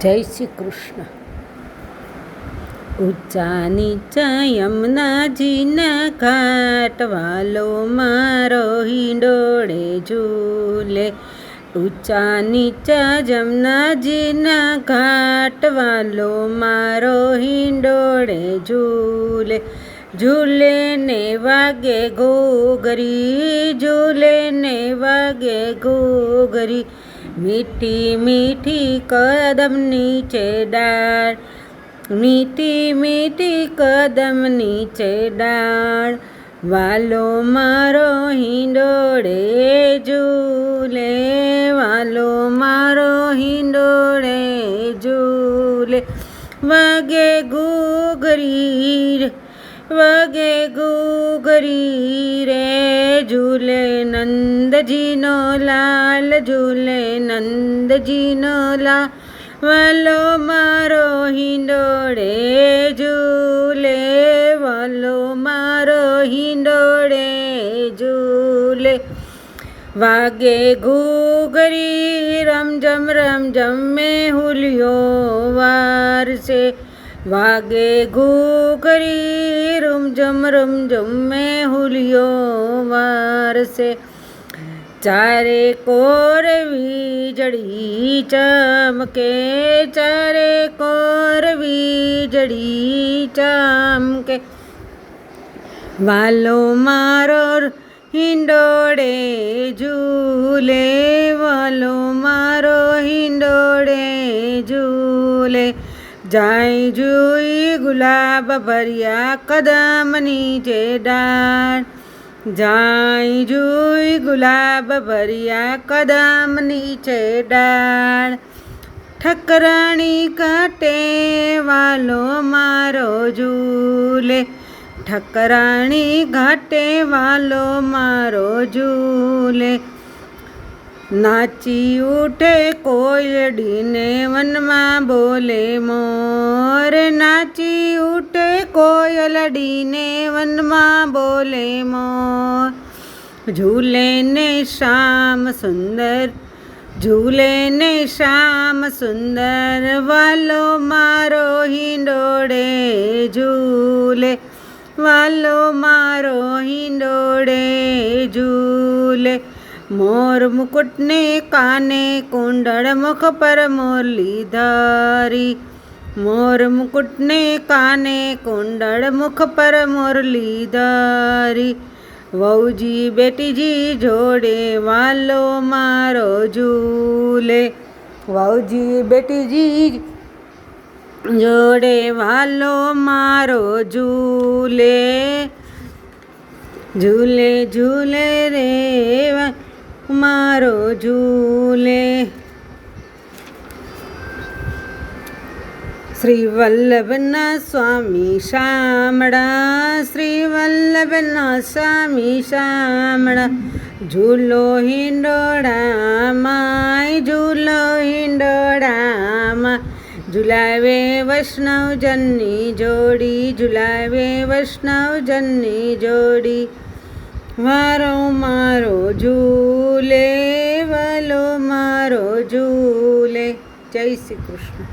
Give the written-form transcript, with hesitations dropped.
જય શ્રી કૃષ્ણ. ઊંચા નીચા યમુનાજીના ઘાટ વાલો મારો હિંડોળે ઝૂલે. ઊંચા નીચા યમુનાજીના ઘાટ વાલો મારો હિંડોળે ઝૂલે. ઝૂલે ને વાગે ઘોઘરી, ઝૂલે ને વાગે ઘોઘરી. મીઠી મીઠી કદમ નીચે ડાળ, મીઠી મીઠી કદમ નીચે ડાળ. વાલો મારો હિંડોળે ઝૂલે, વાલો મારો હિંડોળે ઝૂલે. વાગે ઘોઘરી, વાગે ઘોઘરી રે. ઝૂલે નંદજીનો લાલ, ઝૂલે નંદજીનો લાલ. વાલો મારો હિંડોળે ઝૂલે, વાલો મારો હિંડોળે ઝૂલે. વાગે ઘોઘરી રમઝમ રમઝમ મેહુલિયો વારસે. વાગે ઘોઘરી રૂમઝમ રૂમઝમ મેહુલિયો વારસે. ચારે કોર વીજળી ચમકે, ચારે કોર વીજળી ચમકે. વાલો મારો હિંડોળે ઝૂલે, વાલો મારો હિંડોળે ઝૂલે. જાય જોઈ ગુલાબ ભર્યા કદમ નીચે ડાળ, જાય જોઈ ગુલાબ ભર્યા કદમ નીચે ડાળ. ઠકરાણી કાંટે વાલો મારો ઝૂલે, ઠકરાણી ઘાટે વાલો મારો ઝૂલે. નાચી ઉઠે કોયલડીને વનમાં બોલે મોર, નાચી ઉઠે કોયલડીને વનમાં બોલે મોર. ઝૂલે ને શ્યામ સુંદર, ઝૂલે ને શ્યામ સુંદર. વાલો મારો હિંડોળે ઝૂલે, વાલો મારો હિંડોળે ઝૂલે. મોર મુકુટને કાને કુંડળ, મુખ પર મોરલી ધારી. મોર મુકુટને કાને કુંડળ, મુખ પર મોરલી ધારી. વહુજી બેટીજી જોડે વાલો મારો ઝૂલે, વહુજી બેટીજી જોડે વાલો મારો ઝૂલે. ઝૂલે ઝૂલે રે મારો ઝૂલે. શ્રી વલ્લભના સ્વામી શામળા, શ્રી વલ્લભના સ્વામી શામળા. ઝૂલો હિંડોળામાં, ઝૂલો હિંડોળામાં. ઝુલાવે વૈષ્ણવજનની જોડી, ઝુલાવે વૈષ્ણવજનની જોડી. વારો મારો ઝૂલે, વાલો મારો ઝૂલે. જય શ્રી કૃષ્ણ.